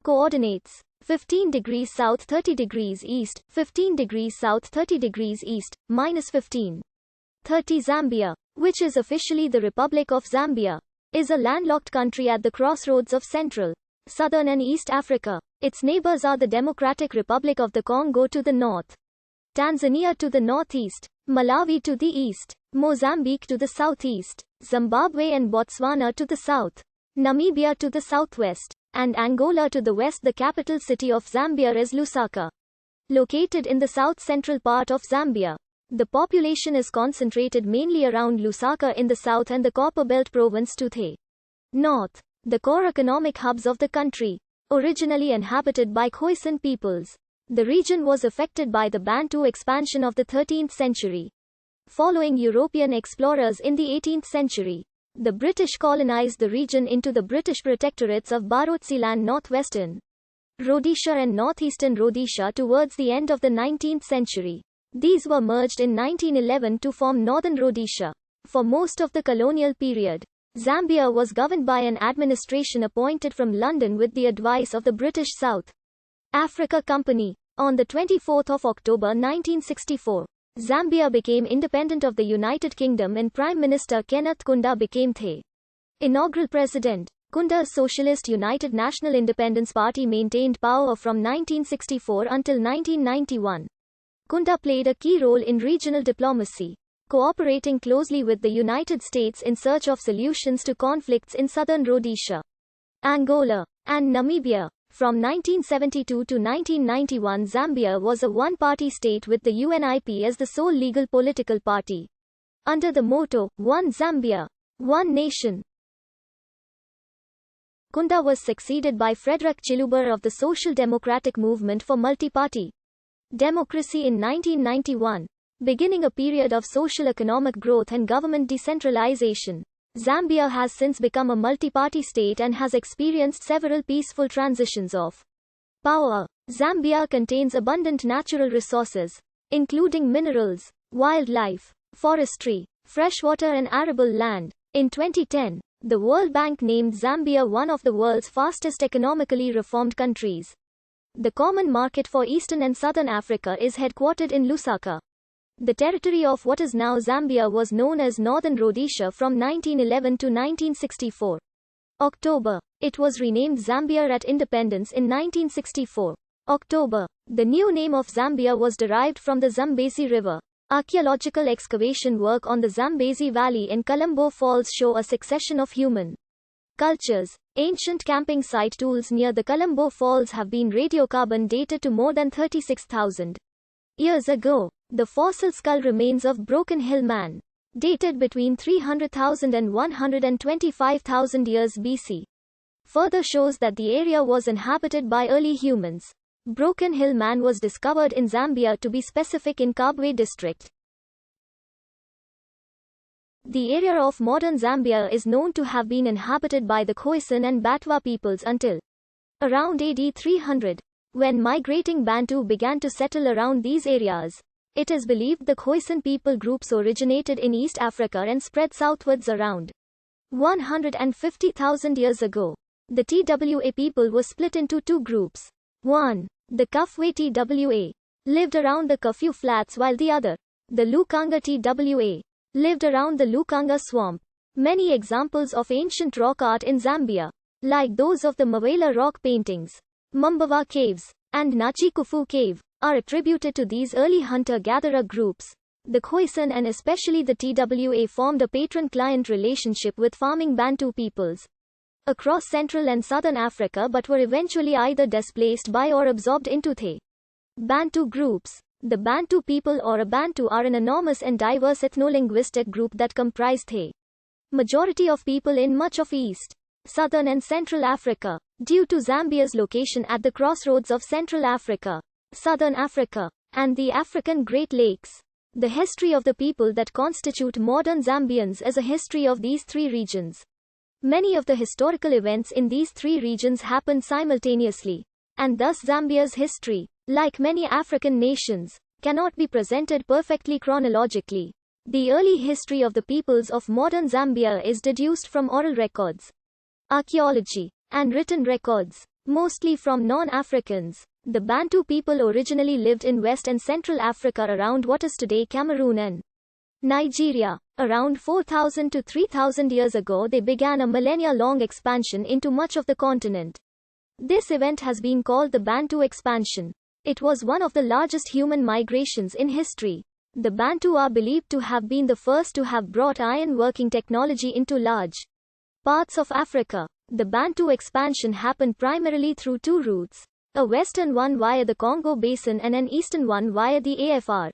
Coordinates: 15 degrees south 30 degrees east, 15 degrees south 30 degrees east, -15. 30 Zambia, which is officially the Republic of Zambia, is a landlocked country at the crossroads of Central, Southern and East Africa. Its neighbors are the Democratic Republic of the Congo to the north, Tanzania to the northeast, Malawi to the east, Mozambique to the southeast, Zimbabwe and Botswana to the south, Namibia to the southwest, and Angola to the west. The capital city of Zambia is Lusaka. Located in the south-central part of Zambia, the population is concentrated mainly around Lusaka in the south and the Copperbelt province to the north, the core economic hubs of the country. Originally inhabited by Khoisan peoples, the region was affected by the Bantu expansion of the 13th century. Following European explorers in the 18th century, the British colonized the region into the British protectorates of Barotseland, northwestern Rhodesia and northeastern Rhodesia towards the end of the 19th century. These were merged in 1911 to form Northern Rhodesia. For most of the colonial period, Zambia was governed by an administration appointed from London with the advice of the British South Africa Company. On the 24th of October 1964, Zambia became independent of the United Kingdom and Prime Minister Kenneth Kaunda became the inaugural president. Kaunda's Socialist United National Independence Party maintained power from 1964 until 1991. Kaunda played a key role in regional diplomacy, cooperating closely with the United States in search of solutions to conflicts in southern Rhodesia, Angola, and Namibia. From 1972 to 1991, Zambia was a one-party state with the UNIP as the sole legal political party. Under the motto, One Zambia, One Nation, Kaunda was succeeded by Frederick Chiluba of the Social Democratic Movement for Multi-Party Democracy in 1991, beginning a period of social economic growth and government decentralization. Zambia has since become a multi-party state and has experienced several peaceful transitions of power. Zambia contains abundant natural resources, including minerals, wildlife, forestry, freshwater and arable land. In 2010, the World Bank named Zambia one of the world's fastest economically reformed countries. The common market for Eastern and Southern Africa is headquartered in Lusaka. The territory of what is now Zambia was known as Northern Rhodesia from 1911 to 1964. October. It was renamed Zambia at independence in 1964. October. The new name of Zambia was derived from the Zambezi River. Archaeological excavation work on the Zambezi Valley in Colombo Falls show a succession of human cultures. Ancient camping site tools near the Colombo Falls have been radiocarbon dated to more than 36,000 years ago. The fossil skull remains of Broken Hill Man, dated between 300,000 and 125,000 years BC, further shows that the area was inhabited by early humans. Broken Hill Man was discovered in Zambia, to be specific in Kabwe district. The area of modern Zambia is known to have been inhabited by the Khoisan and Batwa peoples until around AD 300, when migrating Bantu began to settle around these areas. It is believed the Khoisan people groups originated in East Africa and spread southwards around 150,000 years ago. The TWA people was split into two groups. One, the Kafwe TWA, lived around the Kafu Flats, while the other, the Lukanga TWA, lived around the Lukanga Swamp. Many examples of ancient rock art in Zambia, like those of the Mawela rock paintings, Mumbawa Caves, and Nachikufu Cave, are attributed to these early hunter-gatherer groups. The Khoisan and especially the TWA formed a patron-client relationship with farming Bantu peoples across Central and Southern Africa, but were eventually either displaced by or absorbed into the Bantu groups. The Bantu people or a Bantu are an enormous and diverse ethno-linguistic group that comprise the majority of people in much of East, Southern and Central Africa. Due to Zambia's location at the crossroads of Central Africa, Southern Africa, and the African Great Lakes, the history of the people that constitute modern Zambians is a history of these three regions. Many of the historical events in these three regions happened simultaneously, and thus Zambia's history, like many African nations, cannot be presented perfectly chronologically. The early history of the peoples of modern Zambia is deduced from oral records, archaeology, and written records. mostly from non-Africans. The Bantu people originally lived in West and Central Africa around what is today Cameroon and Nigeria. Around 4,000 to 3,000 years ago they began a millennia-long expansion into much of the continent. This event has been called the Bantu expansion. It was one of the largest human migrations in history. The Bantu are believed to have been the first to have brought iron working technology into large parts of Africa. The Bantu expansion happened primarily through two routes, a western one via the Congo Basin and an eastern one via the AFR.